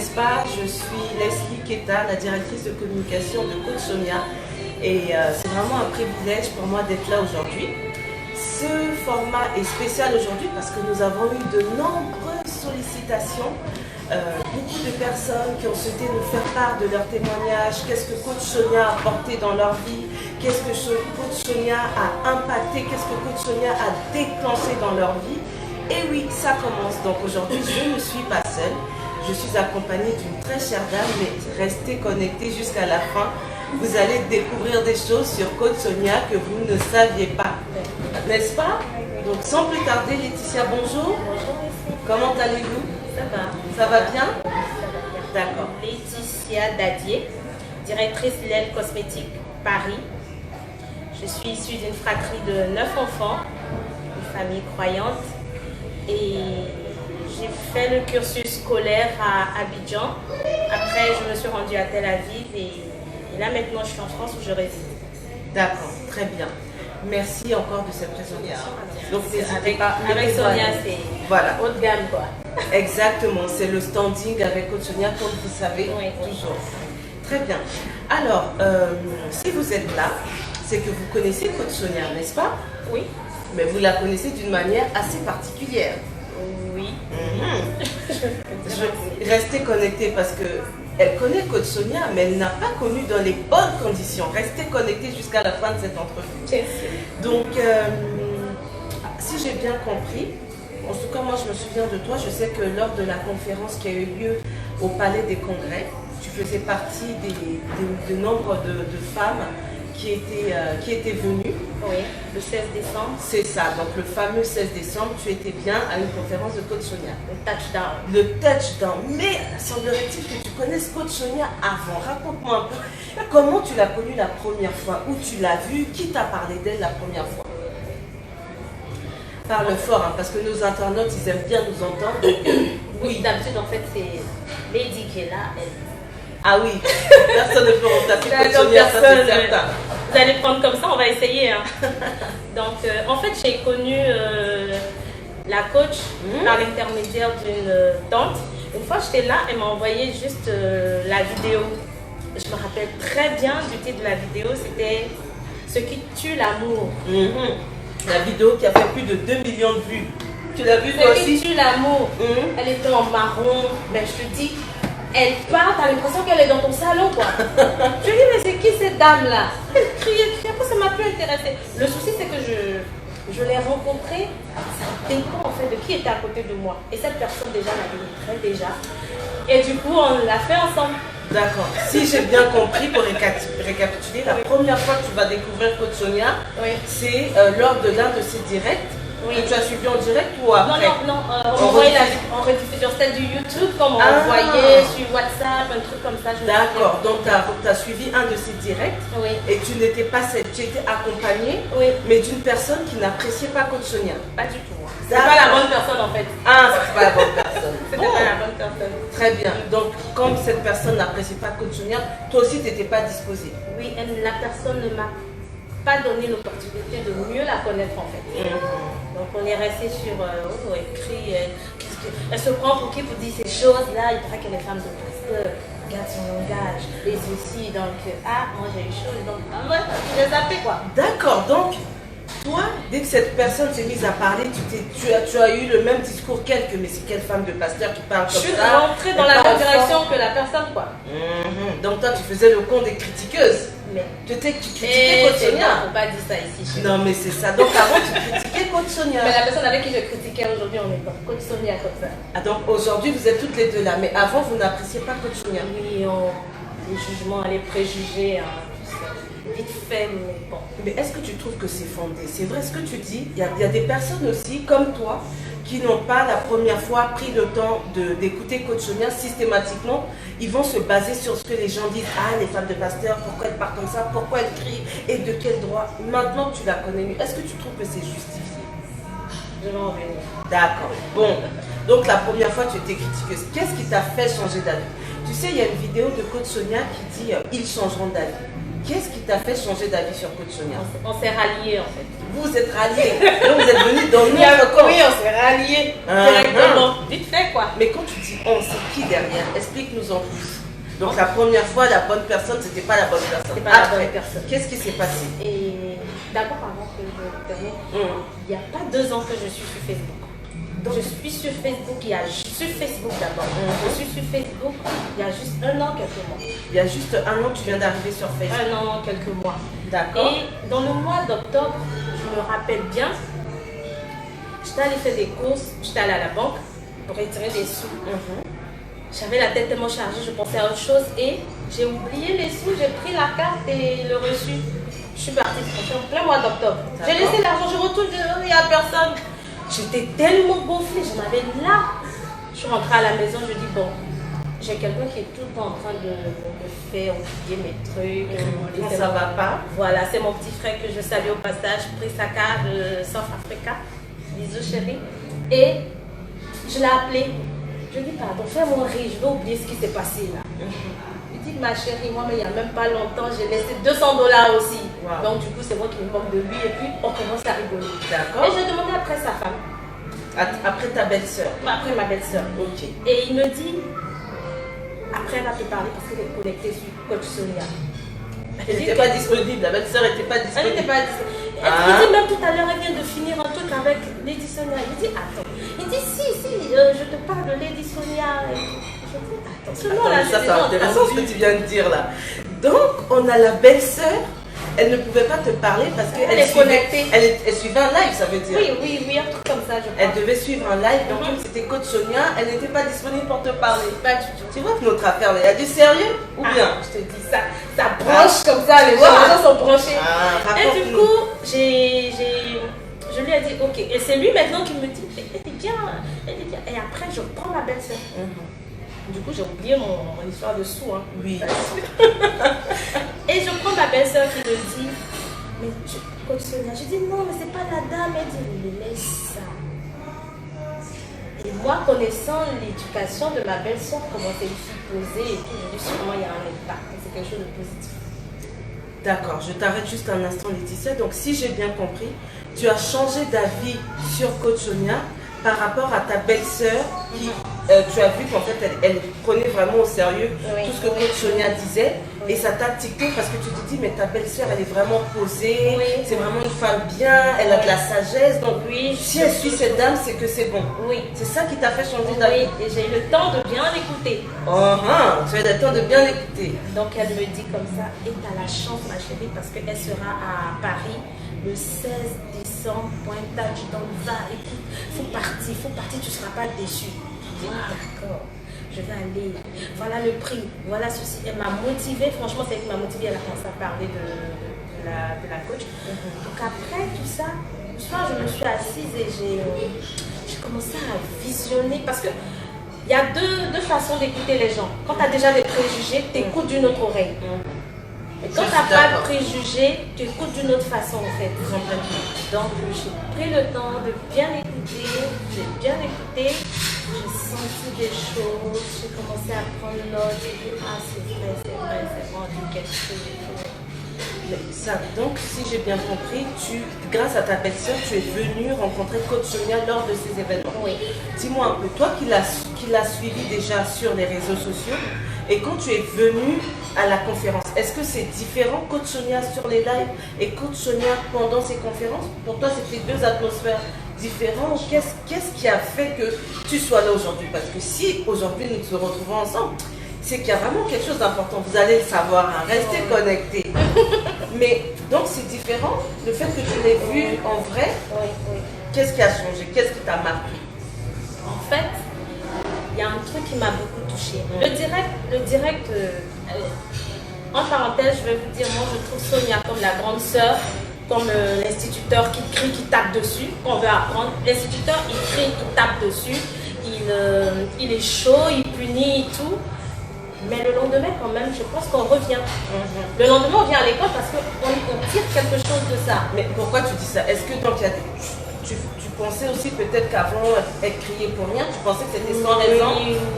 connaissent pas, je suis Leslie Keta, la directrice de communication de Coach Sonia. Et c'est vraiment un privilège pour moi d'être là aujourd'hui. Ce format est spécial aujourd'hui parce que nous avons eu de nombreuses sollicitations. Beaucoup de personnes qui ont souhaité nous faire part de leur témoignage, qu'est-ce que Coach Sonia a apporté dans leur vie, qu'est-ce que Coach Sonia a impacté, qu'est-ce que Coach Sonia a déclenché dans leur vie. Et oui, ça commence. Donc aujourd'hui, je ne suis pas seule. Je suis accompagnée d'une très chère dame, mais restez connectés jusqu'à la fin. Vous allez découvrir des choses sur Coach Sonia que vous ne saviez pas. N'est-ce pas? Donc sans plus tarder, Laetitia, bonjour. Bonjour. Comment allez-vous? Ça va. Ça va bien? Ça va bien. D'accord. Laetitia Dadier, directrice L'aile cosmétique Paris. Je suis issue d'une fratrie de 9 enfants, une famille croyante. Et j'ai fait le cursus scolaire à Abidjan. Après, je me suis rendue à Tel Aviv et là maintenant, je suis en France où je réside. D'accord, très bien. Merci encore de cette présentation. Donc, avec Sonia, c'est voilà. haut de gamme, quoi. Exactement, c'est le standing avec Coach Sonia, comme vous savez, Oui, toujours. Très bien. Alors, si vous êtes là, c'est que vous connaissez Coach Sonia, n'est-ce pas? Oui. Mais vous la connaissez d'une manière assez particulière. Oui. Restez connectés parce qu'elle connaît Coach Sonia, mais elle n'a pas connu dans les bonnes conditions. Restez connectés jusqu'à la fin de cette entrevue. Donc, si j'ai bien compris, en tout cas moi je me souviens de toi, je sais que lors de la conférence qui a eu lieu au Palais des Congrès, tu faisais partie de nombre de femmes qui étaient venues. Oui, le 16 décembre. C'est ça, donc le fameux 16 décembre, tu étais bien à une conférence de Coach Sonia. Le touchdown. Le touchdown. Mais semblerait-il que tu connaisses Coach Sonia avant. Raconte-moi un peu, comment tu l'as connue la première fois, où tu l'as vue, qui t'a parlé d'elle la première fois. Parle fort, hein, parce que nos internautes, ils aiment bien nous entendre. Oui, d'habitude, en fait, c'est Lady qui est là. Elle... Ah oui, personne ne peut remplacer Coach Sonia, ça c'est certain. Vous allez prendre comme ça, on va essayer. Hein. Donc, en fait, j'ai connu la coach par l'intermédiaire d'une tante. Une fois, j'étais là, elle m'a envoyé juste la vidéo. Je me rappelle très bien du titre de la vidéo, c'était « Ce qui tue l'amour ». La vidéo qui a fait plus de 2 millions de vues. Tu l'as vue toi aussi? Ce qui tue l'amour. Elle était en marron, mais je te dis, elle part, t'as l'impression qu'elle est dans ton salon, quoi. Je lui dis, mais c'est qui cette dame-là? Elle criait, après ça m'a plus intéressée. Le souci, c'est que je l'ai rencontrée, ça dépend en fait de qui était à côté de moi. Et cette personne déjà m'admirait déjà. Et du coup, on l'a fait ensemble. D'accord. Si j'ai bien compris, pour récapituler, la première fois que tu vas découvrir Coach Sonia, c'est lors de l'un de ses directs. Oui. Que tu as suivi en direct ou après? Non, on voyait en rediffusion, celle du YouTube, comme on voyait sur WhatsApp, un truc comme ça. D'accord, donc tu as suivi un de ces directs et tu n'étais pas tu étais accompagnée, mais d'une personne qui n'appréciait pas Coach Sonia. Pas du tout. C'est pas la bonne personne en fait. Ah, c'est pas la bonne personne. C'était pas la bonne personne. Très bien, donc comme cette personne n'appréciait pas Coach Sonia, toi aussi tu n'étais pas disposée. Oui, la personne ne m'a pas donné l'opportunité de mieux la connaître en fait. Donc on est resté sur écrit, elle se prend pour qui pour dire ces choses-là, il paraît qu'elle est femme de pasteur, regarde son langage, et ceci, donc moi j'ai eu chaud, donc j'ai zappé quoi. D'accord, donc toi, dès que cette personne s'est mise à parler, tu as eu le même discours qu'elle, mais c'est quelle femme de pasteur qui parle comme ça? Je suis rentrée dans la même direction que la personne quoi. Donc toi tu faisais le compte des critiqueuses. Mais tu critiquais Coach Sonia. On ne peut pas dire ça ici. Non mais c'est ça. Donc avant tu critiquais Coach Sonia. Mais la personne avec qui je critiquais aujourd'hui, on est dans Coach Sonia comme ça. Ah donc aujourd'hui vous êtes toutes les deux là. Mais avant vous n'appréciez pas Coach Sonia. Oui, les jugements, les préjugés, vite fait, mais bon. Mais est-ce que tu trouves que c'est fondé? C'est vrai ce que tu dis. Il y a des personnes aussi comme toi qui n'ont pas la première fois pris le temps d'écouter Coach Sonia systématiquement. Ils vont se baser sur ce que les gens disent. Ah, les femmes de pasteur, pourquoi elles partent comme ça? Pourquoi elles crient? Et de quel droit? Maintenant que tu la connais mieux, est-ce que tu trouves que c'est justifié? Je vais en venir. D'accord. Bon, donc la première fois tu étais critiqueuse. Qu'est-ce qui t'a fait changer d'avis? Tu sais, il y a une vidéo de Coach Sonia qui dit ils changeront d'avis. Qu'est-ce qui t'a fait changer d'avis sur Coach Sonia? On s'est ralliés en fait. Vous êtes ralliés. Donc vous êtes venus dans notre camp. Oui, on s'est ralliés directement. Vite fait quoi. Mais quand tu dis on, c'est qui derrière? Explique-nous en plus. Donc la première fois, la bonne personne, c'était pas la bonne personne. C'était pas la bonne personne. Qu'est-ce qui s'est passé? Et d'abord, avant que je termine, il n'y a pas 2 ans que je suis sur Facebook. Donc, je suis sur Facebook, sur Facebook d'abord. Je suis sur Facebook il y a juste 1 an, quelques mois. Il y a juste 1 an, tu viens d'arriver sur Facebook. 1 an, quelques mois. D'accord. Et dans le mois d'octobre, je me rappelle bien, j'étais allée faire des courses, j'étais allée à la banque pour retirer des sous. J'avais la tête tellement chargée, je pensais à autre chose et j'ai oublié les sous, j'ai pris la carte et le reçu. Je suis partie en plein mois d'octobre. J'ai laissé l'argent, je retourne, il n'y a personne. J'étais tellement gonflée, j'en avais là. Je suis rentrée à la maison, je dis bon, j'ai quelqu'un qui est tout le temps en train de me faire oublier mes trucs. Quand ça va pas. Voilà, c'est mon petit frère que je salue au passage, Prisaka de South Africa. Bisous chérie. Et je l'ai appelé. Je lui dis pardon, fais-moi rire, je vais oublier ce qui s'est passé là. Je dis ma chérie, moi mais il n'y a même pas longtemps, j'ai laissé $200 aussi. Wow. Donc du coup c'est moi qui me moque de lui et puis on commence à rigoler. D'accord. Et j'ai demandé après sa femme. Après ta belle-sœur. Après ma belle-sœur. Ok. Et il me dit, après elle va te parler parce qu'elle est connectée sur Coach Sonia. Elle n'était pas disponible, la belle-sœur n'était pas disponible. Elle n'était pas disponible. Elle me dit même tout à l'heure, elle vient de finir un truc avec Lady Sonia. Il dit attends. Il dit si, je te parle de Lady Sonia. Je dis attends, ça c'est intéressant ce que tu viens de dire là. Donc on a la belle-sœur, elle ne pouvait pas te parler parce qu'elle est connectée. Elle suivait un live, ça veut dire. Oui, un truc comme ça je crois. Elle devait suivre un live, donc comme c'était Coach Sonia, elle n'était pas disponible pour te parler. Pas du tout. Tu vois que notre affaire, il y a du sérieux ou bien? Je te dis ça branche comme ça, les gens sont branchés. Et du coup, je lui ai dit ok. Et c'est lui maintenant qui me dit elle est bien. Et après je prends ma belle-sœur. Du coup, j'ai oublié mon histoire de sous. Hein. Oui. Et je prends ma belle-sœur qui me dit mais Coach Sonia, je dis non, mais c'est pas la dame. Elle dit mais laisse ça. Et moi, connaissant l'éducation de ma belle-sœur, comment c'est une fille posée et tout, je dis sûrement il y a un impact. C'est quelque chose de positif. D'accord, je t'arrête juste un instant, Laetitia. Donc, si j'ai bien compris, tu as changé d'avis sur Coach Sonia par rapport à ta belle-sœur qui, tu as vu qu'en fait, elle prenait vraiment au sérieux tout ce que Coach Sonia disait. Et ça t'a tiqué parce que tu te dis, mais ta belle-sœur, elle est vraiment posée, c'est vraiment une femme bien, elle a de la sagesse. Donc, si elle suit cette dame, c'est que c'est bon. Oui. C'est ça qui t'a fait changer d'avis. Oui, et j'ai eu le temps de bien l'écouter. Tu as eu le temps de bien l'écouter. Donc, elle me dit comme ça, et tu as la chance, ma chérie, parce qu'elle sera à Paris le 16 décembre, pointage dans le va, écoute, faut partir, tu ne seras pas déçu. J'ai dit d'accord, je vais aller, voilà le prix, voilà ceci. Elle m'a motivée, franchement c'est elle qui m'a motivée, elle a commencé à parler de la coach. Donc après tout ça, le soir je me suis assise et j'ai commencé à visionner, parce que il y a deux façons d'écouter les gens. Quand tu as déjà des préjugés, tu écoutes d'une autre oreille. Et quand tu n'as pas de préjugés, tu écoutes d'une autre façon en fait. Donc j'ai pris le temps de bien écouter, j'ai bien écouté, j'ai senti des choses, j'ai commencé à prendre note, j'ai dit ah c'est vrai, c'est rendu quelque chose et tout. Ça, donc, si j'ai bien compris, grâce à ta belle-sœur, tu es venue rencontrer Coach Sonia lors de ces événements. Oui. Dis-moi un peu, toi qui l'as suivi déjà sur les réseaux sociaux, et quand tu es venue à la conférence, est-ce que c'est différent Coach Sonia sur les lives et Coach Sonia pendant ces conférences? Pour toi, c'était 2 atmosphères différentes. Qu'est-ce qui a fait que tu sois là aujourd'hui? Parce que si aujourd'hui nous nous retrouvons ensemble, c'est qu'il y a vraiment quelque chose d'important. Vous allez le savoir, hein. Restez connectés. Mais donc c'est différent, le fait que tu l'aies vu en vrai. Qu'est-ce qui a changé? Qu'est-ce qui t'a marqué? En fait, il y a un truc qui m'a beaucoup touchée. Le direct, en parenthèse, je vais vous dire, moi je trouve Sonia comme la grande sœur, comme l'instituteur qui crie, qui tape dessus, qu'on veut apprendre. L'instituteur, il crie, il tape dessus, il est chaud, il punit et tout. Mais le lendemain, quand même, je pense qu'on revient. Le lendemain, on vient à l'école parce qu'on tire quelque chose de ça. Mais pourquoi tu dis ça? Est-ce que donc, tu pensais aussi peut-être qu'avant, elle criait pour rien? Tu pensais que c'était sans raison?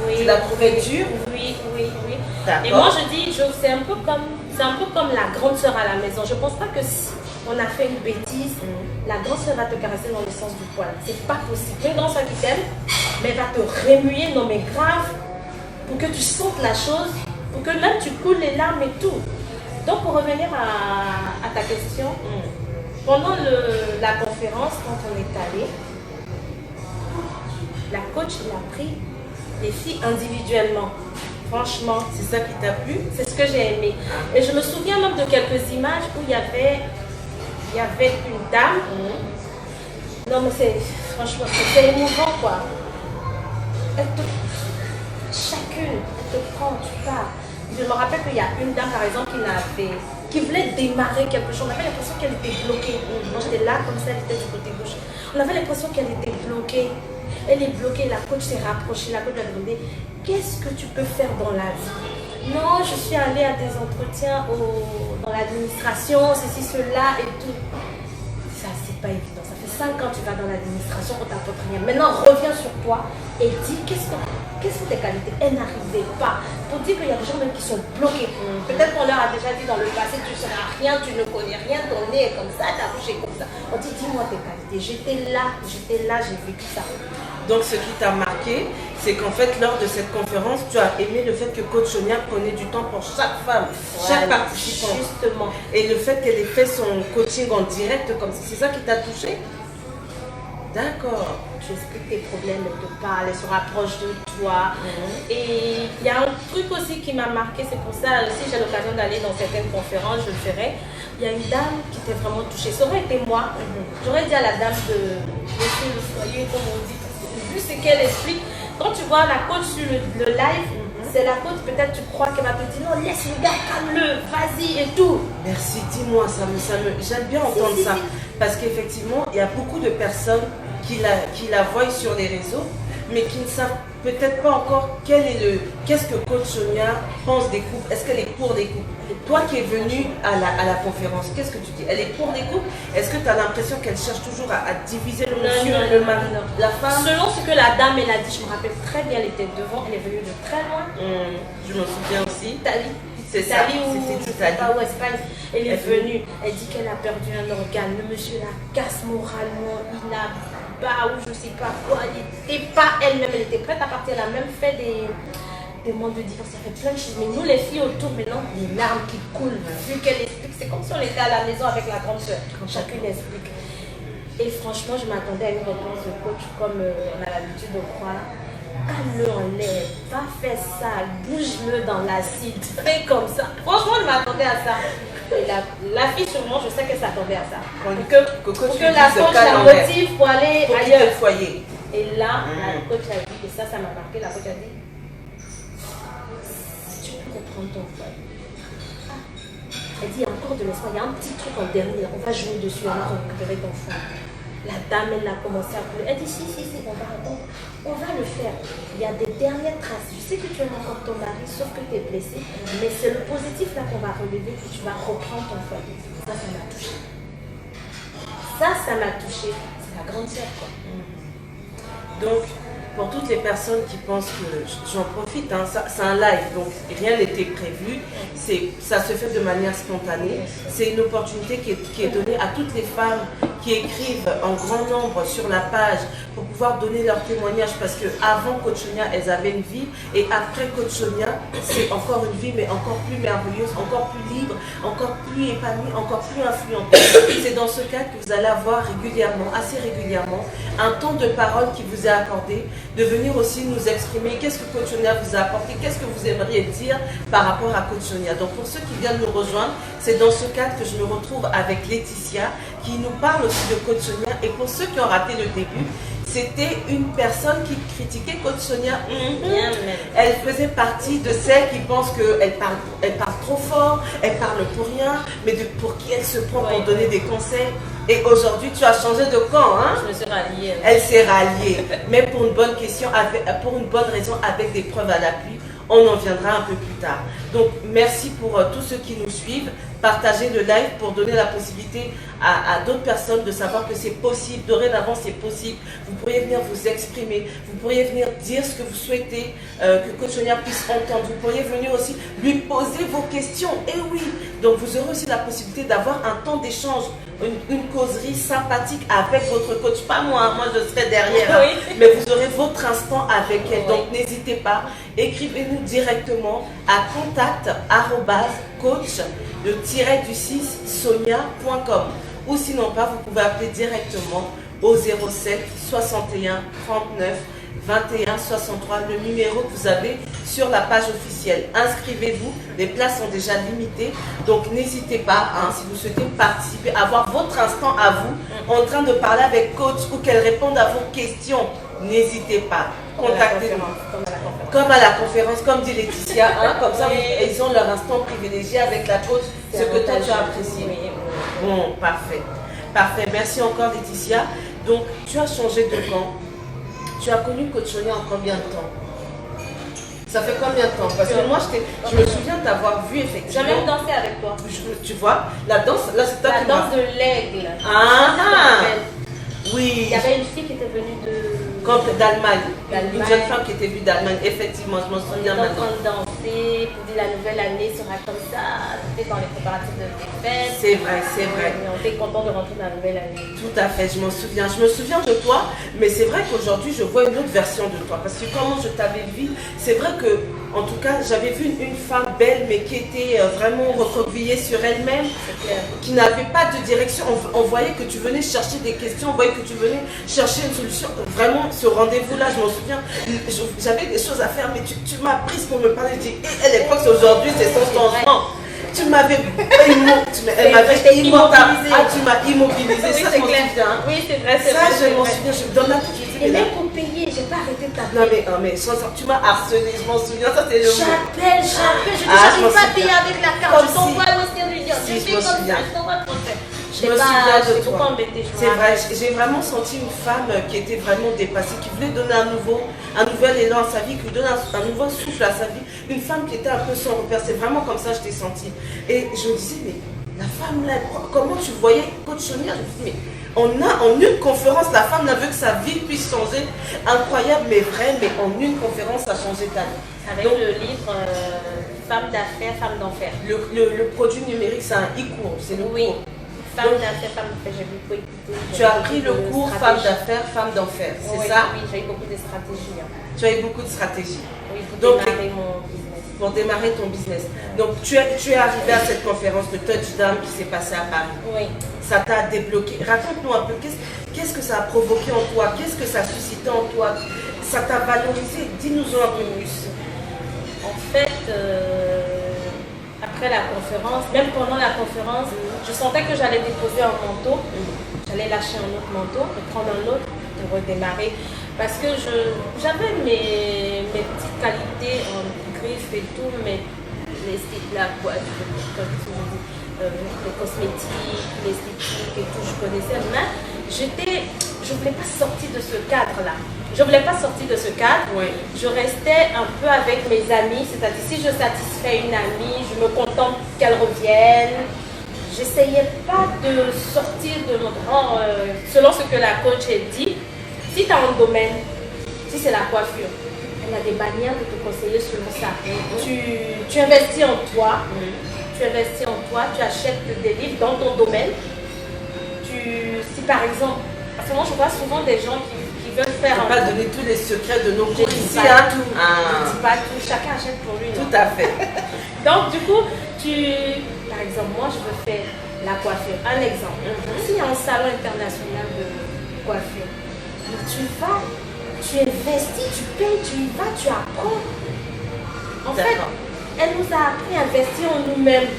Oui. Tu la trouvais dure? Oui. D'accord. Et moi, je dis, c'est un peu comme C'est un peu comme la grande sœur à la maison. Je ne pense pas que si on a fait une bêtise, la grande sœur va te caresser dans le sens du poil. C'est pas possible. Une grande sœur qui t'aime, mais elle va te remuer, non mais grave, pour que tu sentes la chose, pour que même tu coules les larmes et tout. Donc pour revenir à ta question, pendant la conférence, quand on est allé, la coach l'a pris les filles individuellement. Franchement, c'est ça qui t'a plu? C'est ce que j'ai aimé. Et je me souviens même de quelques images où il y avait une dame. Non mais franchement, c'est émouvant quoi. Chacune, elle te prend, tu pars. Je me rappelle qu'il y a une dame par exemple qui voulait démarrer quelque chose. On avait l'impression qu'elle était bloquée. Moi j'étais là comme ça, elle était du côté gauche. On avait l'impression qu'elle était bloquée. Elle est bloquée, la coach s'est rapprochée, la coach lui a demandé qu'est-ce que tu peux faire dans la vie? Non, je suis allée à des entretiens dans l'administration, ceci, cela et tout. Ça, c'est pas évident. Ça fait 5 ans que tu vas dans l'administration, on t'apporte rien. Maintenant, reviens sur toi et dis quelles sont tes qualités. Elle n'arrivait pas. Pour dire qu'il y a des gens même qui sont bloqués. Peut-être qu'on leur a déjà dit dans le passé, tu ne seras rien, tu ne connais rien, ton nez est comme ça, ta bouche est comme ça. On dit, dis-moi tes qualités. J'étais là, j'ai vécu ça. Donc ce qui t'a marqué, c'est qu'en fait lors de cette conférence, tu as aimé le fait que Coach Sonia prenait du temps pour chaque femme, chaque participant. Justement. Et le fait qu'elle ait fait son coaching en direct comme ça, c'est ça qui t'a touché? D'accord. Tu expliques tes problèmes, elle te parle, elle se rapproche de toi. Et il y a un truc aussi qui m'a marqué, c'est pour ça, si j'ai l'occasion d'aller dans certaines conférences, je le ferai. Il y a une dame qui était vraiment touchée. Ça aurait été moi. J'aurais dit à la dame de laisser le foyer, comme on dit. Vu ce qu'elle explique, quand tu vois la coach sur le live, c'est la coach, peut-être tu crois qu'elle va te dire non, laisse le gars, calme-le, vas-y et tout. Merci, dis-moi, j'aime bien entendre ça. Parce qu'effectivement, il y a beaucoup de personnes qui la voient sur les réseaux, mais qui ne savent peut-être pas encore qu'est-ce que Coach Sonia pense des couples. Est-ce qu'elle est pour des couples? Toi qui es venue à la conférence, qu'est-ce que tu dis? Elle est pour des couples? Est-ce que tu as l'impression qu'elle cherche toujours à diviser le monsieur, le mari, la femme? Selon ce que la dame elle a dit, je me rappelle très bien, elle était devant, elle est venue de très loin. Je me souviens aussi. Italie. C'est ça, c'était d'Italie. Pas ou Espagne. Elle est venue, elle dit qu'elle a perdu un organe. Le monsieur la casse moralement, il la bat ou je sais pas quoi. Elle n'était pas elle-même, elle était prête à partir. Elle a même fait des demandes de divorce, elle a fait plein de choses. Mais nous les filles autour maintenant, les larmes qui coulent, vu qu'elle explique, c'est comme si on était à la maison avec la grande soeur. Chacune explique. Et franchement, je m'attendais à une réponse de coach comme on a l'habitude de croire. Calme-le en l'air, va faire ça, bouge-le dans l'acide, fais comme ça. Franchement, je m'attendais à ça. Et la fille, sûrement, je sais qu'elle s'attendait à ça. Pour que la coach la motive pour aller ailleurs. Foyer. Et là, la coach a dit, et ça m'a marqué, la coach a dit, si tu peux reprendre ton foyer. Elle dit, il y a encore de l'espoir, il y a un petit truc en dernier, on va jouer dessus, on va récupérer ton foyer. La dame, elle a commencé à pleurer. Elle dit, si, on va le faire. Il y a des dernières traces. Je sais que tu aimes encore ton mari, sauf que tu es blessé. Mais c'est le positif là qu'on va relever, que tu vas reprendre ton foyer. Ça m'a touché. Ça m'a touché. C'est la grande sœur, quoi. Donc, pour toutes les personnes qui pensent que j'en profite, hein, c'est un live, donc rien n'était prévu, ça se fait de manière spontanée. C'est une opportunité qui est donnée à toutes les femmes qui écrivent en grand nombre sur la page pour pouvoir donner leur témoignage, parce qu'avant Coach Sonia, elles avaient une vie, et après Coach Sonia, c'est encore une vie, mais encore plus merveilleuse, encore plus libre, encore plus épanouie, encore plus influente. C'est dans ce cadre que vous allez avoir régulièrement, assez régulièrement, un temps de parole qui vous est accordé, de venir aussi nous exprimer qu'est-ce que Coach Sonia vous a apporté, qu'est-ce que vous aimeriez dire par rapport à Coach Sonia. Donc pour ceux qui viennent nous rejoindre, c'est dans ce cadre que je me retrouve avec Laetitia, qui nous parle aussi de Coach Sonia. Et pour ceux qui ont raté le début, c'était une personne qui critiquait Coach Sonia. Elle faisait partie de celles qui pensent qu'elle parle trop fort, elle parle pour rien, mais pour qui elle se prend pour donner des conseils. Et aujourd'hui, tu as changé de camp, hein? Je me suis ralliée. Elle s'est ralliée, mais pour une bonne question, pour une bonne raison, avec des preuves à l'appui. On en viendra un peu plus tard. Donc, merci pour tous ceux qui nous suivent. partagez le live pour donner la possibilité à d'autres personnes de savoir que c'est possible. Dorénavant, c'est possible. Vous pourriez venir vous exprimer. Vous pourriez venir dire ce que vous souhaitez que Coach Sonia puisse entendre. Vous pourriez venir aussi lui poser vos questions. Et oui, donc vous aurez aussi la possibilité d'avoir un temps d'échange, une causerie sympathique avec votre coach. Pas moi, moi je serai derrière. Hein, oui. Mais vous aurez votre instant avec elle. Donc n'hésitez pas, écrivez-nous directement à contact@coach-sonia.com ou sinon pas, vous pouvez appeler directement au 07 61 39 21 63, le numéro que vous avez sur la page officielle. Inscrivez-vous, les places sont déjà limitées, donc n'hésitez pas, hein, si vous souhaitez participer, avoir votre instant à vous, en train de parler avec coach ou qu'elle réponde à vos questions, n'hésitez pas, contactez-nous. Comme à la conférence, comme dit Laetitia, hein, comme ça, ils ont leur instant privilégié avec la coach, ce que toi tu as apprécié. Bon, parfait. Parfait, merci encore Laetitia. Donc, tu as changé de camp. Tu as connu Coach Sonia en combien de temps? Ça fait combien de temps? Parce que moi, je me souviens t'avoir vu effectivement. J'ai même dansé avec toi. Tu vois, la danse, là c'est toi qui la danse de l'aigle. Ah, oui. Il y avait une fille qui était venue d'Allemagne. Une jeune femme qui était venue d'Allemagne. Effectivement, je m'en souviens maintenant. On est en train de danser pour dire la nouvelle année sera comme ça. C'était dans les préparatifs de tes fêtes. C'est vrai, c'est vrai. On était content de rentrer dans la nouvelle année. Tout à fait, je m'en souviens. Je me souviens de toi, mais c'est vrai qu'aujourd'hui, je vois une autre version de toi. Parce que comment je t'avais vu, c'est vrai que, en tout cas, j'avais vu une femme belle, mais qui était vraiment recroquevillée sur elle-même, qui n'avait pas de direction. On voyait que tu venais chercher des questions, on voyait que tu venais chercher une solution. Vraiment, ce rendez-vous-là, je m'en souviens, j'avais des choses à faire, mais tu m'as prise pour me parler. Je dis, à l'époque, aujourd'hui, c'est son changement. Tu m'avais immobilisé. Ah, tu m'as immobilisé. Oui, ça, je m'en souviens. Oui, c'est vrai, c'est ça, vrai. je m'en souviens. Dans ma tête, je dis, et même pour payer, j'ai pas arrêté de taper. Non, mais tu m'as harcelé, je m'en souviens. Ça, c'est le mot. J'appelle. Je dis, j'arrive pas à payer avec la carte. Je t'envoie l'océan du diable. Si, je me souviens. Je t'envoie le transfert. Je me souviens de toi. C'est vrai, j'ai vraiment senti une femme qui était vraiment dépassée, qui voulait donner un nouvel élan à sa vie, qui voulait donner un nouveau souffle à sa vie. Une femme qui était un peu sans repère, c'est vraiment comme ça que je t'ai senti. Et je me disais, mais la femme là, comment tu voyais Coach Sonia? Je me disais, mais en une conférence, la femme n'a vu que sa vie puisse changer. Incroyable, mais vrai, mais en une conférence, ça a changé ta vie. Avec donc, le livre Femme d'affaires, Femme d'enfer. Le produit numérique, c'est un e-cours, c'est le cours. Femme d'affaires, Femme d'enfer, j'ai beaucoup écouté. Tu as pris le cours Femme d'affaires, Femme d'enfer, c'est ça? Oui, j'ai eu beaucoup de stratégies. Hein. Tu as eu beaucoup de stratégies. Oui, pour démarrer mon business. Pour démarrer ton business. Donc, tu es arrivé à cette conférence de Touchdown qui s'est passée à Paris. Oui. Ça t'a débloqué. Raconte-nous un peu, qu'est-ce que ça a provoqué en toi? Qu'est-ce que ça a suscité en toi? Ça t'a valorisé? Dis-nous un peu plus. En fait, après la conférence, même pendant la conférence, je sentais que j'allais déposer un manteau. J'allais lâcher un autre manteau, prendre un autre, de redémarrer. Parce que j'avais mes petites qualités en griffe et tout, mais les cosmétiques, l'esthétique et tout, je connaissais, mais je ne voulais pas sortir de ce cadre-là. Oui. Je restais un peu avec mes amis, c'est-à-dire si je satisfais une amie, je me contente qu'elle revienne. J'essayais pas de sortir de mon rang selon ce que la coach a dit. Si tu as un domaine, si c'est la coiffure, elle a des manières de te conseiller selon ça. Tu investis en toi, tu achètes des livres dans ton domaine. Si par exemple, parce que moi je vois souvent des gens qui veulent faire. On ne peut pas donner tous les secrets de nos cours ici. Je ne dis pas tout, chacun achète pour lui. Tout à fait. Donc du coup, par exemple, moi je veux faire la coiffure. Un exemple. S'il y a un salon international de coiffure, tu investis, tu payes, tu y vas, tu apprends. En fait, elle nous a appris à investir en nous-mêmes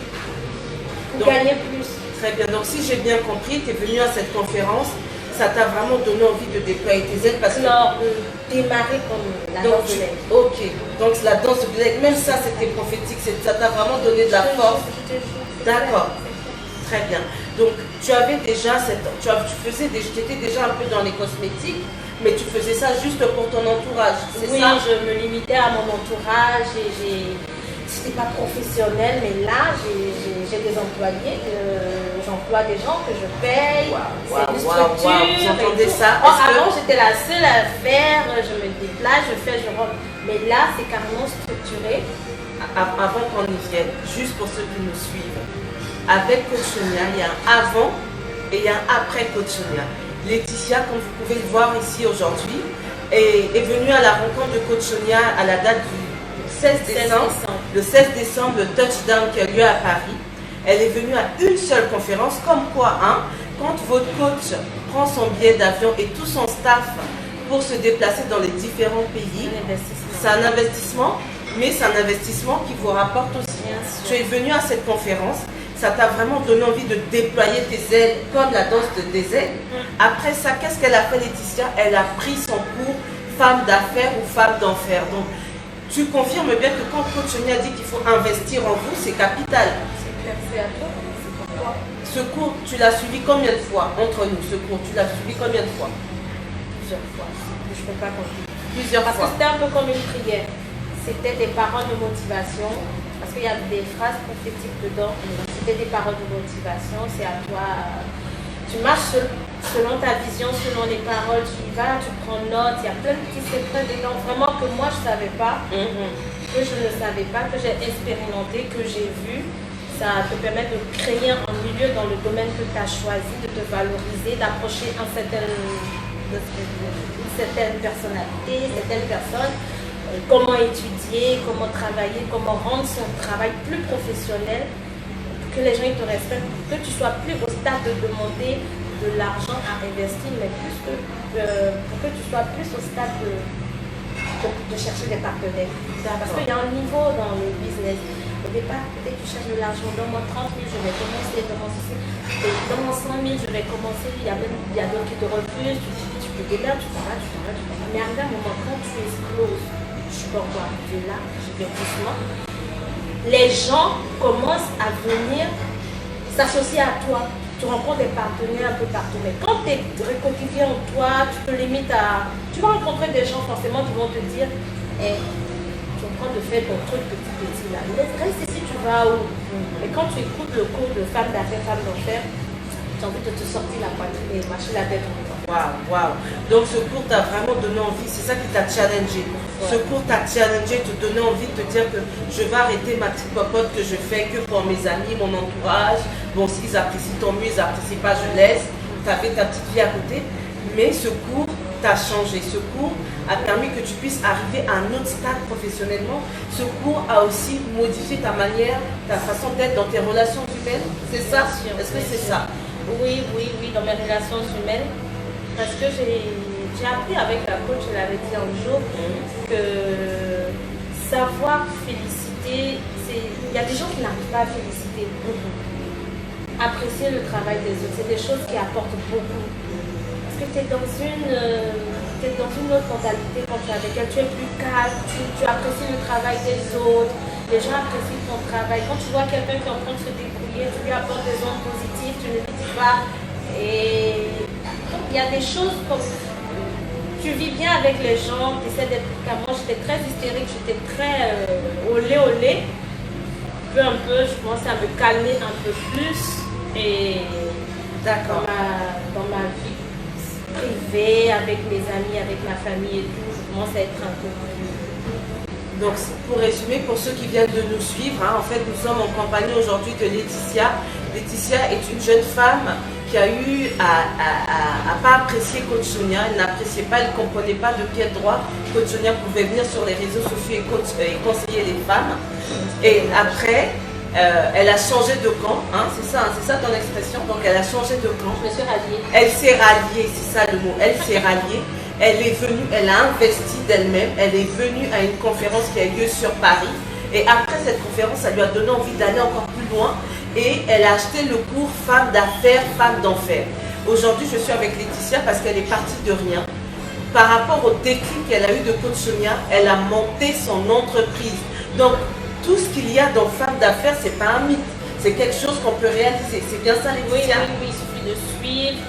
pour gagner plus. Très bien. Donc si j'ai bien compris, tu es venu à cette conférence, ça t'a vraiment donné envie de déployer tes ailes parce que... Non, démarrer comme la danse de l'aigle. Ok, donc la danse de l'aigle, même ça c'était prophétique, ça t'a vraiment donné de la force. D'accord, très bien. Donc tu avais déjà tu étais déjà un peu dans les cosmétiques, mais tu faisais ça juste pour ton entourage, c'est ça? Oui, je me limitais à mon entourage et c'était pas professionnel, mais là, j'ai des employés, j'emploie des gens que je paye, c'est une structure. Vous entendez ça? Avant, j'étais la seule à faire, je me déplace, je fais, je rentre. Mais là, c'est carrément structuré. Avant qu'on y vienne, juste pour ceux qui nous suivent, avec Coach Sonia, il y a un avant et il y a un après Coach Sonia. Laetitia, comme vous pouvez le voir ici aujourd'hui, est venue à la rencontre de Coach Sonia à la date du 16 décembre. Le 16 décembre, le touchdown qui a lieu à Paris. Elle est venue à une seule conférence, comme quoi, quand votre coach prend son billet d'avion et tout son staff pour se déplacer dans les différents pays, c'est un investissement, mais c'est un investissement qui vous rapporte aussi. Tu es venu à cette conférence, ça t'a vraiment donné envie de déployer tes ailes comme la danse des ailes. Après ça, qu'est-ce qu'elle a fait, Laetitia? Elle a pris son cours femme d'affaires ou femme d'enfer. Donc, tu confirmes bien que quand Coach Sonia dit qu'il faut investir en vous, c'est capital. C'est à toi, c'est pourquoi. Ce cours, tu l'as suivi combien de fois entre nous? Ce cours, tu l'as suivi combien de fois? Plusieurs fois. Je ne peux pas compter. Plusieurs fois. Parce que c'était un peu comme une prière. C'était des paroles de motivation. Parce qu'il y avait des phrases prophétiques dedans. C'était des paroles de motivation. C'est à toi. Tu marches selon ta vision, selon les paroles. Tu y vas, tu prends note. Il y a plein de petits secrets dedans. Vraiment que moi, je ne savais pas. Que je ne savais pas. Que j'ai expérimenté. Que j'ai vu. Ça te permet de créer un milieu dans le domaine que tu as choisi, de te valoriser, d'approcher une certaine personnalité, certaines personnes. Comment étudier, comment travailler, comment rendre son travail plus professionnel, que les gens ils te respectent, que tu sois plus au stade de demander de l'argent à investir, mais plus que, pour que tu sois plus au stade de chercher des partenaires. Parce qu'il y a un niveau dans le business. Au départ, peut-être tu cherches de l'argent, dans mon 30 000, je vais commencer, dans mon 100 000, je vais commencer. Il y a d'autres qui te refusent, tu peux débattre, tu parles. Mais à un moment, quand tu exploses, je peux encore arriver là, je vais doucement. Les gens commencent à venir s'associer à toi. Tu rencontres des partenaires un peu partout. Mais quand tu es réconcilié en toi, tu te limites à. Tu vas rencontrer des gens forcément qui vont te dire tu es en train de faire ton truc petit là. Reste ici, tu vas où? Et quand tu écoutes le cours de femme d'affaires, femme d'enfer, tu as envie de te sortir la poitrine et marcher la tête en même temps. Waouh. Donc ce cours t'a vraiment donné envie, c'est ça qui t'a challengé. Ce cours t'a challengé, te donner envie de te dire que je vais arrêter ma petite popote que je fais que pour mes amis, mon entourage. Bon, s'ils apprécient, tant mieux, ils n'apprécient pas, je laisse. Tu as fait ta petite vie à côté. Mais ce cours t'a changé. Ce cours a permis que tu puisses arriver à un autre stade professionnellement. Ce cours a aussi modifié ta manière, ta façon d'être dans tes relations humaines. C'est ça? Est-ce que c'est ça? Oui, dans mes relations humaines. Parce que j'ai appris avec la coach, je l'avais dit un jour, que savoir féliciter, il y a des gens qui n'arrivent pas à féliciter. Apprécier le travail des autres, c'est des choses qui apportent beaucoup. Parce que tu es dans une autre mentalité quand tu es avec elle, tu es plus calme, tu apprécies le travail des autres, les gens apprécient ton travail. Quand tu vois quelqu'un qui est en train de se débrouiller, tu lui apportes des ondes positives, tu ne lui dis pas. Et il y a des choses comme tu vis bien avec les gens, tu essaies d'être calme. Moi j'étais très hystérique, j'étais très olé. Peu un peu, je commençais à me calmer un peu plus. Et dans ma vie privée, avec mes amis, avec ma famille et tout, je commence à être un peu plus. Donc pour résumer, pour ceux qui viennent de nous suivre, en fait nous sommes en compagnie aujourd'hui de Laetitia. Laetitia est une jeune femme qui a eu à pas apprécier Coach Sonia. Elle n'appréciait pas, elle ne comprenait pas de pied droit. Coach Sonia pouvait venir sur les réseaux sociaux et conseiller les femmes. Et après, elle a changé de camp, c'est ça ton expression. Donc elle a changé de camp. Je me suis ralliée. Elle s'est ralliée, c'est ça le mot. Elle s'est ralliée. Elle est venue, elle a investi d'elle-même. Elle est venue à une conférence qui a lieu sur Paris. Et après cette conférence, ça lui a donné envie d'aller encore plus loin. Et elle a acheté le cours Femme d'affaires, Femme d'enfer. Aujourd'hui, je suis avec Laetitia parce qu'elle est partie de rien. Par rapport au déclic qu'elle a eu de Coach Sonia, elle a monté son entreprise. Donc, tout ce qu'il y a dans Femme d'affaires, c'est pas un mythe. C'est quelque chose qu'on peut réaliser. C'est bien ça, Laetitia? Oui, il suffit de suivre,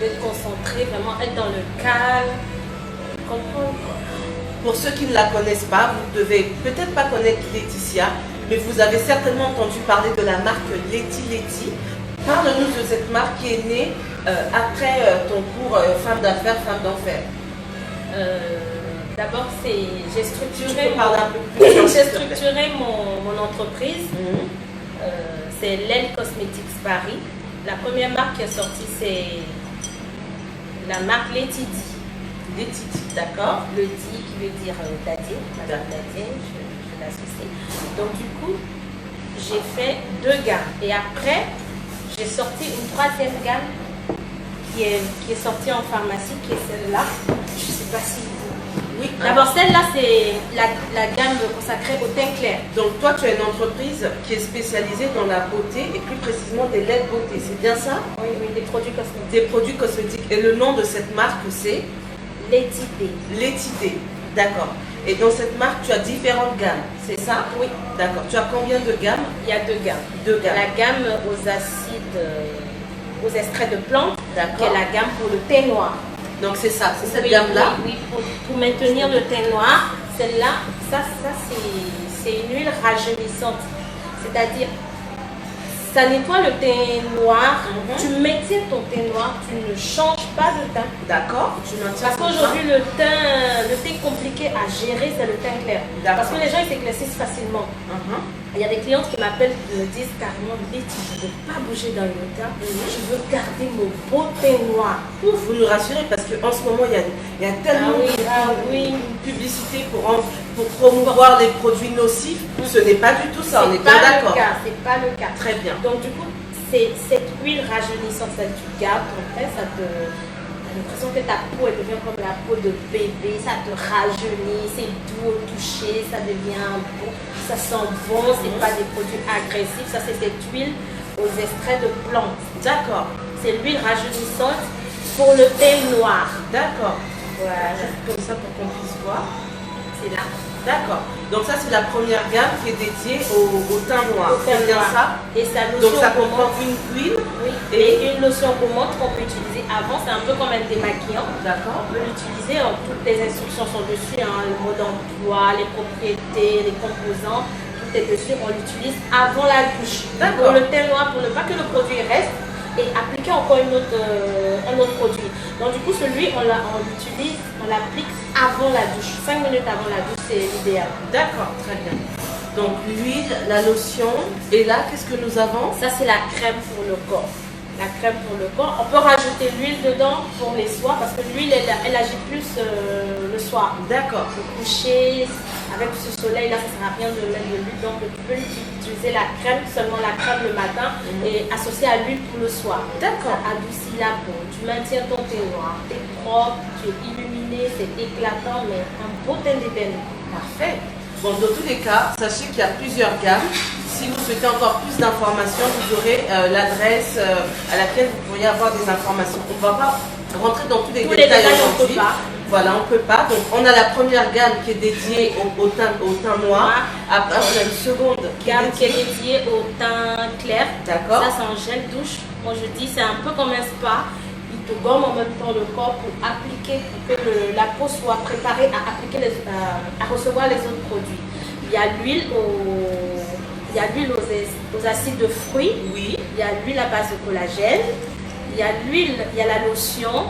d'être concentré, vraiment être dans le calme, comprendre. Pour ceux qui ne la connaissent pas, vous ne devez peut-être pas connaître Laetitia, mais vous avez certainement entendu parler de la marque Letty Letty. Parle-nous de cette marque qui est née après ton cours Femme d'affaires, Femme d'enfer. D'abord, j'ai structuré, j'ai structuré mon entreprise. C'est L'Aile Cosmetics Paris. La première marque qui est sortie, c'est la marque Letty D. Letty D, d'accord. Le D qui veut dire Dadier, Madame Dadier, je l'associe. Donc du coup, j'ai fait 2 gammes. Et après, j'ai sorti une 3e gamme qui est sortie en pharmacie, qui est celle-là. Je ne sais pas si vous... Oui. D'abord, celle-là, c'est la gamme consacrée au teint clair. Donc toi, tu as une entreprise qui est spécialisée dans la beauté et plus précisément des laits de beauté. C'est bien ça? Oui, oui, des produits cosmétiques. Des produits cosmétiques. Et le nom de cette marque, c'est Letty D. Letty D, d'accord. Et dans cette marque, tu as différentes gammes, c'est ça? Oui. D'accord. Tu as combien de gammes? Il y a 2 gammes. 2 gammes. La gamme aux acides, aux extraits de plantes, qui est la gamme pour le teint noir. Donc c'est ça, c'est cette gamme-là? Oui, pour maintenir le teint noir. Celle-là, ça c'est une huile rajeunissante. C'est-à-dire, ça nettoie le teint noir, tu maintiens ton teint noir, tu ne changes pas de teint. D'accord, tu maintiens. Parce qu'aujourd'hui, le teint compliqué à gérer, c'est le teint clair. Parce que les gens ils s'éclaircissent facilement. Il y a des clientes qui m'appellent, qui me disent carrément, Letty, je ne veux pas bouger dans le teint, je veux garder mon beau teint noir. Vous nous rassurez parce qu'en ce moment, il y a tellement de publicité pour promouvoir les produits nocifs. Ce n'est pas du tout ça, on est bien d'accord. C'est pas le cas. Très bien. Donc du coup, c'est cette huile rajeunissante, ça tu gardes ton teint, ça te... J'ai l'impression que ta peau elle devient comme la peau de bébé, ça te rajeunit, c'est doux au toucher, ça devient beau, ça sent bon, c'est pas des produits agressifs, ça c'est cette huile aux extraits de plantes. D'accord. C'est l'huile rajeunissante pour le teint noir. D'accord. Voilà. Comme ça pour qu'on puisse voir. C'est là. D'accord. Donc ça c'est la première gamme qui est dédiée au teint noir. C'est bien ça? Et sa lotion. Donc ça comprend une huile et une lotion gommante qu'on peut utiliser avant. C'est un peu comme un démaquillant. D'accord. On peut l'utiliser. Toutes les instructions sont dessus. Le mode d'emploi, les propriétés, les composants. Tout est dessus. On l'utilise avant la douche. Pour le teint noir, pour ne pas que le produit reste. Et appliquer encore un autre produit. Donc du coup, celui, on l'utilise, on l'applique avant la douche. 5 minutes avant la douche, c'est l'idéal. D'accord, très bien. Donc l'huile, la lotion, et là, qu'est-ce que nous avons? Ça, c'est la crème pour le corps. La crème pour le corps. On peut rajouter l'huile dedans pour les soirs, parce que l'huile, elle agit plus le soir. D'accord. Le coucher, avec ce soleil-là, ça ne sert à rien de mettre de l'huile. Donc tu peux utiliser la crème, seulement la crème le matin, et associer à l'huile pour le soir. D'accord. Ça adoucit la peau. Tu maintiens ton teint noir, tu es propre, tu es illuminé, c'est éclatant, mais un beau teint d'ébène. Parfait. Bon, dans tous les cas, sachez qu'il y a plusieurs gammes. Si vous souhaitez encore plus d'informations, vous aurez l'adresse à laquelle vous pourriez avoir des informations. On ne va pas rentrer dans tous les détails aujourd'hui. Voilà, on ne peut pas. Donc, on a la première gamme qui est dédiée au teint noir. Après, on a une seconde gamme qui est dédiée au teint clair. D'accord. Ça, c'est un gel douche. Moi, je dis, c'est un peu comme un spa. Il te gomme en même temps le corps pour appliquer, pour que la peau soit préparée à appliquer à recevoir les autres produits. Il y a l'huile aux acides de fruits. Oui. Il y a l'huile à base de collagène. Il y a l'huile, il y a la lotion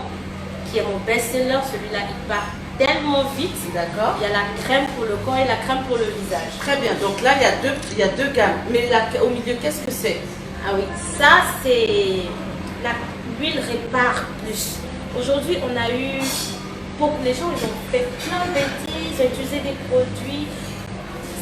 qui est mon best-seller. Celui-là, il part tellement vite. D'accord. Il y a la crème pour le corps et la crème pour le visage. Très bien. Donc là, il y a deux gammes. Mais au milieu, qu'est-ce que c'est? Ah oui, ça c'est l'huile répare plus. Aujourd'hui, on a eu beaucoup les gens, ils ont fait plein de bêtises, ils ont utilisé des produits.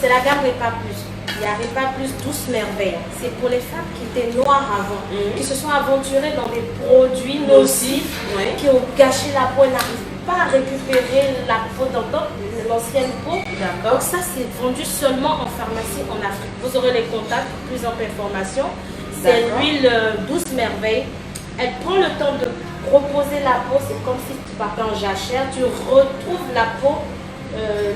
C'est la gamme Répare Plus. Il y a Répare Plus Douce Merveille. C'est pour les femmes qui étaient noires avant, qui se sont aventurées dans des produits nocifs, qui ont gâché la peau et n'arrivent pas à récupérer la peau d'antan, l'ancienne peau. Donc ça, c'est vendu seulement en pharmacie en Afrique. Vous aurez les contacts pour plus d'informations. C'est l'huile Douce Merveille. Elle prend le temps de reposer la peau. C'est comme si tu partais en jachère. Tu retrouves la peau,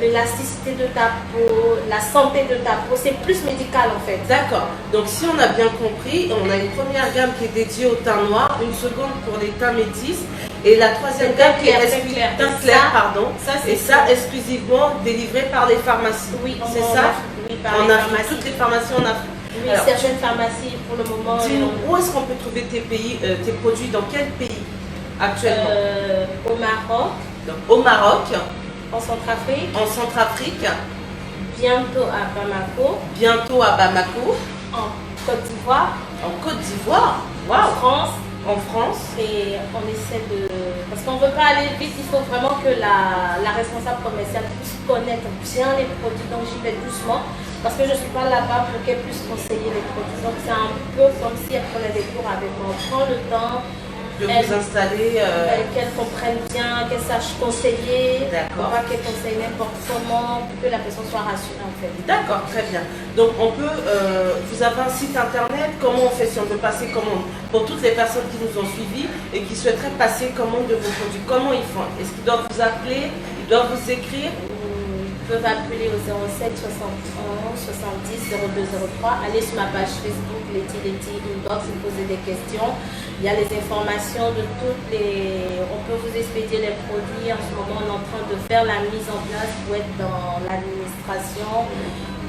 l'élasticité de ta peau, la santé de ta peau. C'est plus médical en fait. D'accord. Donc si on a bien compris, on a une première gamme qui est dédiée au teint noir, une seconde pour les teints métis et la troisième gamme qui est teint clair, pardon. Et ça exclusivement délivré par les pharmacies. Oui, c'est ça. Oui, par En les Afrique, pharmacies. toutes les pharmacies en Afrique. Oui, Alors, certaines pharmacies pour le moment. dis-nous, où est-ce qu'on peut trouver tes produits, dans quel pays actuellement? Au Maroc, Donc, au Maroc, en Centrafrique, en Centrafrique, bientôt à Bamako, bientôt à Bamako, en Côte d'Ivoire, en Côte d'Ivoire, en waouh, France. en France. Et on essaie de... Parce qu'on ne veut pas aller vite, il faut vraiment que la responsable commerciale puisse connaître bien les produits. Donc j'y vais doucement. Parce que je ne suis pas là-bas pour qu'elle puisse conseiller les produits. Donc c'est un peu comme si elle prenait des cours avec moi. On prend le temps De vous installer. qu'elle comprenne bien, qu'elle sache conseiller. D'accord. Pas qu'elle conseille n'importe comment, pour que la personne soit rassurée en fait. D'accord, très bien. Donc on peut, vous avez un site internet, comment on fait si on veut passer commande? Pour toutes les personnes qui nous ont suivis et qui souhaiteraient passer commande de vos produits, comment ils font? Est-ce qu'ils doivent vous appeler? Ils doivent vous écrire? Ils peuvent appeler au 07 71 70 0203. Allez sur ma page Facebook, Letty Inbox, et poser des questions. Il y a les informations de toutes les... On peut vous expédier les produits. En ce moment, on est en train de faire la mise en place pour être dans l'administration,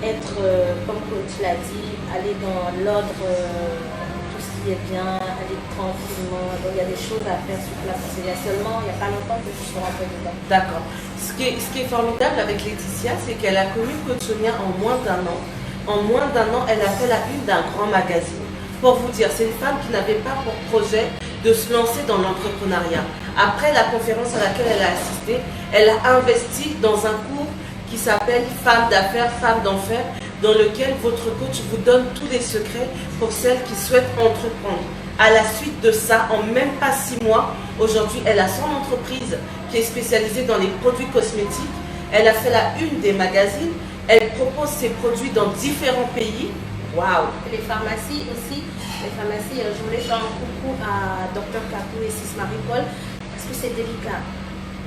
être, comme coach l'a dit, aller dans l'ordre, tout ce qui est bien, aller tranquillement. Donc, il y a des choses à faire sur place. Il y a seulement, il n'y a pas longtemps que je suis rentrée dedans. D'accord. Ce qui est formidable avec Laetitia, c'est qu'elle a connu Coach Sonia en moins d'un an. En moins d'un an, elle a fait la une d'un grand magazine. Pour vous dire, c'est une femme qui n'avait pas pour projet de se lancer dans l'entrepreneuriat. Après la conférence à laquelle elle a assisté, elle a investi dans un cours qui s'appelle Femmes d'affaires, Femmes d'enfer, dans lequel votre coach vous donne tous les secrets pour celles qui souhaitent entreprendre. À la suite de ça, en même pas 6 mois, aujourd'hui, elle a son entreprise qui est spécialisée dans les produits cosmétiques. Elle a fait la une des magazines. Elle propose ses produits dans différents pays. Waouh! Les pharmacies aussi, je voulais faire un coucou à Dr Capou et Sis Marie-Paul parce que c'est délicat.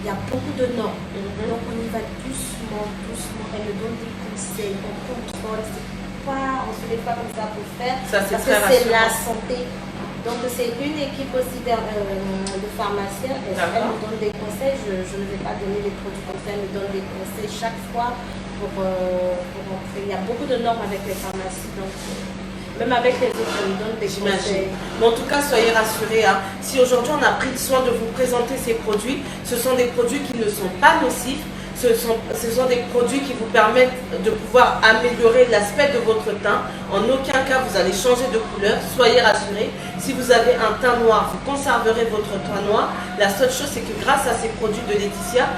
Il y a beaucoup de normes. Donc on y va doucement, doucement. Elle me donne des conseils, on contrôle. On se fait pas comme ça pour faire. Ça, c'est parce très que c'est rassurant. la santé. Donc c'est une équipe aussi de pharmaciens. Elle me donne des conseils. Je ne vais pas donner les produits comme ça. Elle me donne des conseils chaque fois pour entrer. Il y a beaucoup de normes avec les pharmacies. Donc, même avec les autres, on me donne des conseils. Mais en tout cas, soyez rassurés. Hein. Si aujourd'hui on a pris le soin de vous présenter ces produits, ce sont des produits qui ne sont pas nocifs. Ce sont des produits qui vous permettent de pouvoir améliorer l'aspect de votre teint. En aucun cas, vous allez changer de couleur. Soyez rassurés. Si vous avez un teint noir, vous conserverez votre teint noir. La seule chose, c'est que grâce à ces produits de Laetitia,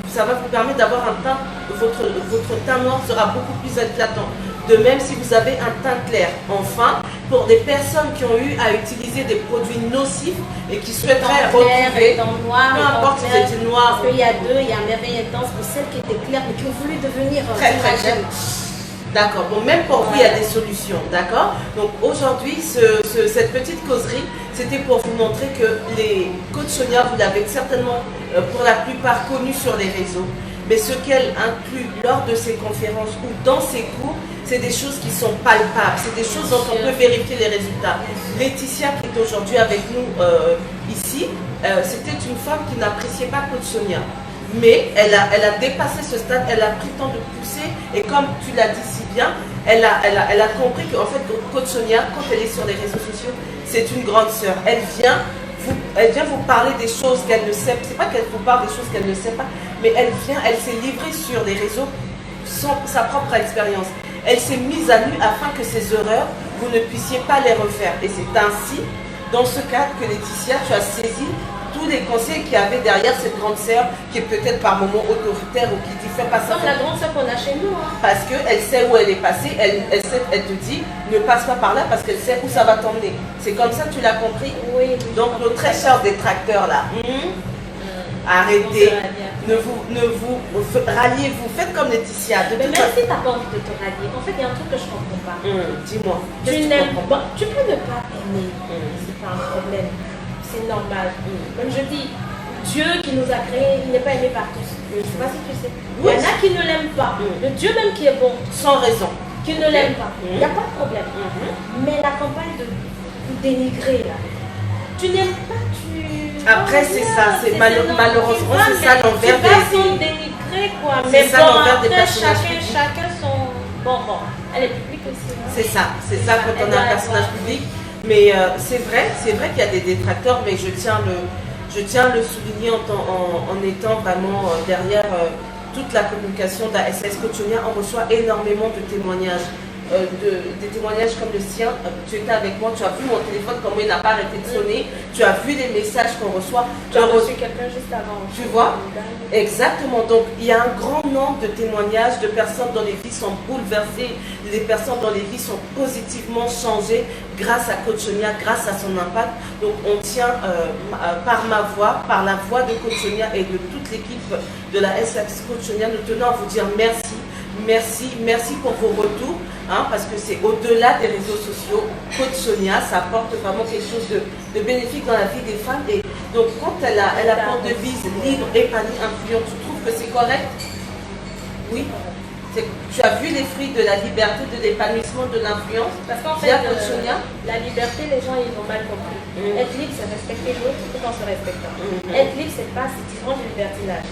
ça va vous permettre d'avoir un teint, votre teint noir sera beaucoup plus éclatant. De même, si vous avez un teint clair. Enfin, pour des personnes qui ont eu à utiliser des produits nocifs et qui souhaiteraient retrouver, noir, peu importe si c'était noir. Parce qu'il y a deux, il y a Merveille Intense pour celles qui étaient claires mais qui ont voulu devenir très claires. D'accord, bon, même pour vous, il y a des solutions, d'accord? Donc aujourd'hui, cette petite causerie, c'était pour vous montrer que les Coach Sonia, vous l'avez certainement pour la plupart connu sur les réseaux. Mais ce qu'elle inclut lors de ses conférences ou dans ses cours, c'est des choses qui sont palpables, c'est des choses dont on peut vérifier les résultats. Laetitia, qui est aujourd'hui avec nous ici, c'était une femme qui n'appréciait pas Coach Sonia. Mais elle a dépassé ce stade, elle a pris le temps de pousser et comme tu l'as dit si bien, elle a compris qu'en fait Coach Sonia, quand elle est sur les réseaux sociaux, c'est une grande sœur. Elle vient vous parler des choses qu'elle ne sait pas. C'est pas qu'elle vous parle des choses qu'elle ne sait pas, mais elle s'est livrée sur les réseaux sa propre expérience. Elle s'est mise à nu afin que ces erreurs, vous ne puissiez pas les refaire. Et c'est ainsi, dans ce cadre, que Laetitia, tu as saisi tous les conseils qu'il y avait derrière cette grande sœur qui est peut-être par moments autoritaire ou qui dit fais pas ça. Comme la grande sœur qu'on a chez nous. Hein. Parce qu'elle sait où elle est passée, elle te dit ne passe pas par là parce qu'elle sait où ça va t'emmener. C'est comme ça que tu l'as compris? Oui. Donc nos très chers détracteurs là, arrêtez, ne vous ralliez-vous, faites comme Laetitia. Mais même si tu n'as pas envie de te rallier, en fait il y a un truc que je ne comprends pas. Dis-moi. Tu n'aimes pas, tu peux ne pas aimer, c'est pas un problème. C'est normal. Comme je dis, Dieu qui nous a créés, il n'est pas aimé par tous. Je ne sais pas si tu sais. Il y en a qui ne l'aiment pas. Le Dieu même qui est bon. Sans raison. Qui ne l'aime pas. Il n'y a pas de problème. Mais la campagne de vous dénigrer là. Tu n'aimes pas, tu... Après c'est ça, c'est malheureusement c'est ça l'envers des... Tu vas dénigrer quoi. Mais ça bon, l'envers des après personnages. chacun son... Bon, elle est publique aussi. Hein? C'est ça quand on est un personnage public. Mais c'est vrai qu'il y a des détracteurs, mais je tiens à le souligner en étant vraiment derrière toute la communication d'ASS Coach Sonia. On reçoit énormément de témoignages. Des témoignages comme le sien, tu étais avec moi, tu as vu mon téléphone, comment il n'a pas arrêté de sonner, tu as vu les messages qu'on reçoit. Tu as reçu quelqu'un juste avant. Tu vois? Exactement. Donc il y a un grand nombre de témoignages de personnes dont les vies sont bouleversées, les personnes dont les vies sont positivement changées grâce à Coach Sonia, grâce à son impact. Donc on tient par ma voix, par la voix de Coach Sonia et de toute l'équipe de la SX Coach Sonia, nous tenons à vous dire merci. Merci pour vos retours, hein, parce que c'est au-delà des réseaux sociaux. Coach Sonia, ça apporte vraiment quelque chose de bénéfique dans la vie des femmes. Et donc, quand elle a pour devise libre, épanouie, influente, tu trouves que c'est correct? Oui. Tu as vu les fruits de la liberté, de l'épanouissement, de l'influence? Parce qu'en fait, la liberté, les gens, ils ont mal compris. Être libre, c'est respecter l'autre tout en se respectant. Être libre, c'est pas si différent du libertinage.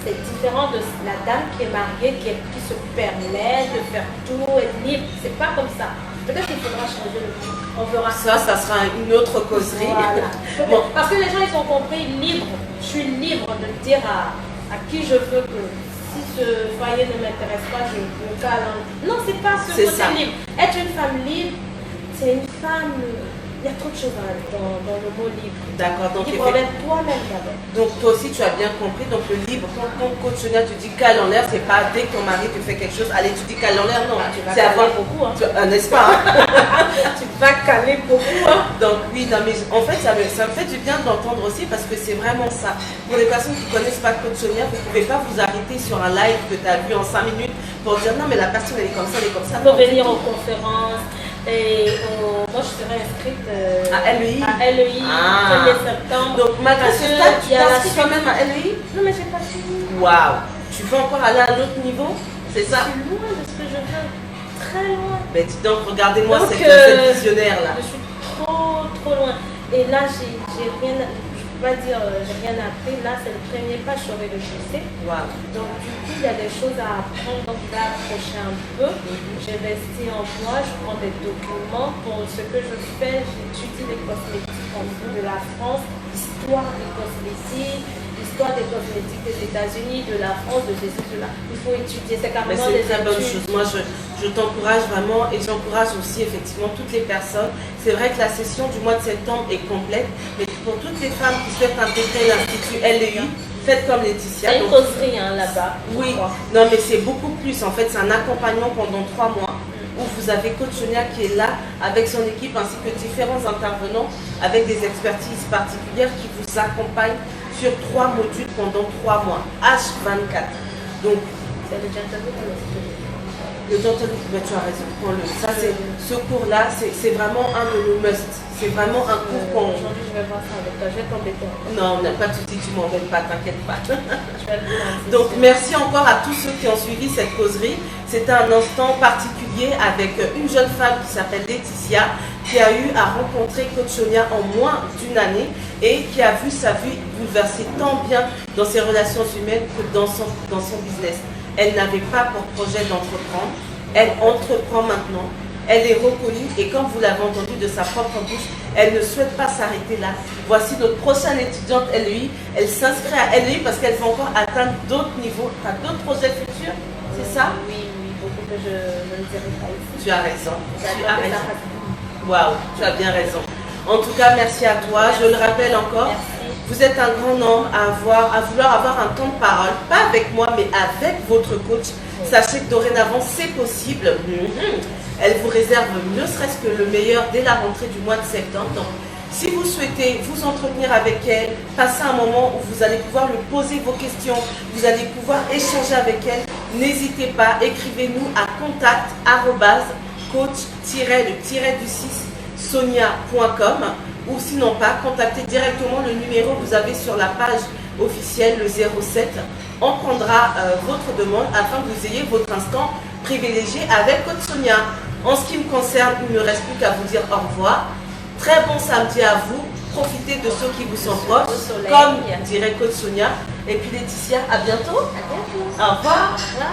C'est différent de la dame qui est mariée, qui se permet de faire tout, être libre. C'est pas comme ça. Peut-être qu'il faudra changer le truc. On verra. Ça sera une autre causerie. Voilà. Bon. Parce que les gens, ils ont compris libre. Je suis libre de dire à qui je veux que si ce foyer ne m'intéresse pas, je me cale. Non, c'est pas ce côté libre. Être une femme libre, c'est une femme. Il y a trop de choses dans le mot libre. D'accord. Donc, libre avec toi-même d'abord. Donc, toi aussi, tu as bien compris. Donc, le libre, quand Coach Sonia te dit cale en l'air, c'est pas dès que ton mari te fait quelque chose, allez, tu dis cale en l'air, non. C'est avoir beaucoup. Hein. N'est-ce pas? Tu vas caler beaucoup. Hein. Donc, oui, non, mais en fait, ça me fait du bien de l'entendre aussi parce que c'est vraiment ça. Pour les personnes qui ne connaissent pas Coach Sonia, vous ne pouvez pas vous arrêter sur un live que tu as vu en 5 minutes pour dire non, mais la personne, elle est comme ça, elle est comme ça. Pour venir aux conférences. Et moi, je serai inscrite à LEI. À LEI, 1er septembre. Donc, malgré ce stade, tu t'inscris quand même à LEI? Non, mais j'ai pas fini. Waouh! Tu veux encore aller à un autre niveau? C'est ça? Je suis loin de ce que je veux. Très loin. Mais dis donc, regardez-moi cette visionnaire-là. Je suis trop loin. Et là, j'ai rien. Je ne peux pas dire j'ai rien appris. Là, c'est le premier pas, je saurais le chasser. Wow. Donc, du coup, il y a des choses à apprendre. Donc, je vais approcher un peu. J'investis en moi, je prends des documents. Pour ce que je fais, j'étudie les cosmétiques en bout de la France, l'histoire des cosmétiques, l'histoire des cosmétiques des États-Unis, de la France, de ceci, de là. Il faut étudier. C'est carrément des très bonne chose. Moi, je t'encourage vraiment et j'encourage aussi effectivement toutes les personnes. C'est vrai que la session du mois de septembre est complète, mais pour toutes les femmes qui souhaitent intégrer l'Institut LEI, faites comme Laetitia. C'est une causerie là-bas. Oui, non mais c'est beaucoup plus. En fait, c'est un accompagnement pendant 3 mois où vous avez Coach Sonia qui est là avec son équipe ainsi que différents intervenants avec des expertises particulières qui vous accompagnent sur 3 modules pendant 3 mois, H24. Donc, c'est le gentleman ou le gentleman, tu as raison, prends-le. Ça, ce cours-là, c'est vraiment un de nos must. C'est vraiment un cours qu'on... Aujourd'hui, je vais voir ça avec toi, je vais t'embêter. Non, pas de souci, tu m'embêtes pas, t'inquiète pas. Je vais le dire. Donc, merci encore à tous ceux qui ont suivi cette causerie. C'était un instant particulier avec une jeune femme qui s'appelle Laetitia, qui a eu à rencontrer Coach Sonia en moins d'1 année et qui a vu sa vie bouleversée tant bien dans ses relations humaines que dans son business. Elle n'avait pas pour projet d'entreprendre. Elle entreprend maintenant. Elle est reconnue et comme vous l'avez entendu de sa propre bouche, elle ne souhaite pas s'arrêter là. Voici notre prochaine étudiante LEI. Elle s'inscrit à LEI parce qu'elle va encore atteindre d'autres niveaux. Tu as d'autres projets futurs, c'est ça? Oui, beaucoup que je ne dirai pas ici. Tu as raison. Tu as raison. Waouh, tu as bien raison. En tout cas, merci à toi. Je le rappelle encore. Merci. Vous êtes un grand nombre à vouloir avoir un temps de parole, pas avec moi, mais avec votre coach. Sachez que dorénavant, c'est possible. Elle vous réserve ne serait-ce que le meilleur dès la rentrée du mois de septembre. Donc, si vous souhaitez vous entretenir avec elle, passer un moment où vous allez pouvoir lui poser vos questions, vous allez pouvoir échanger avec elle, n'hésitez pas, écrivez-nous à contact@coach-sonia.com ou sinon pas, contactez directement le numéro que vous avez sur la page officielle, le 07. On prendra votre demande afin que vous ayez votre instant privilégié avec Coach Sonia. En ce qui me concerne, il ne me reste plus qu'à vous dire au revoir. Très bon samedi à vous. Profitez de ceux qui vous sont proches, comme dirait Coach Sonia. Et puis Laetitia, à bientôt. À bientôt. Au revoir. Au revoir.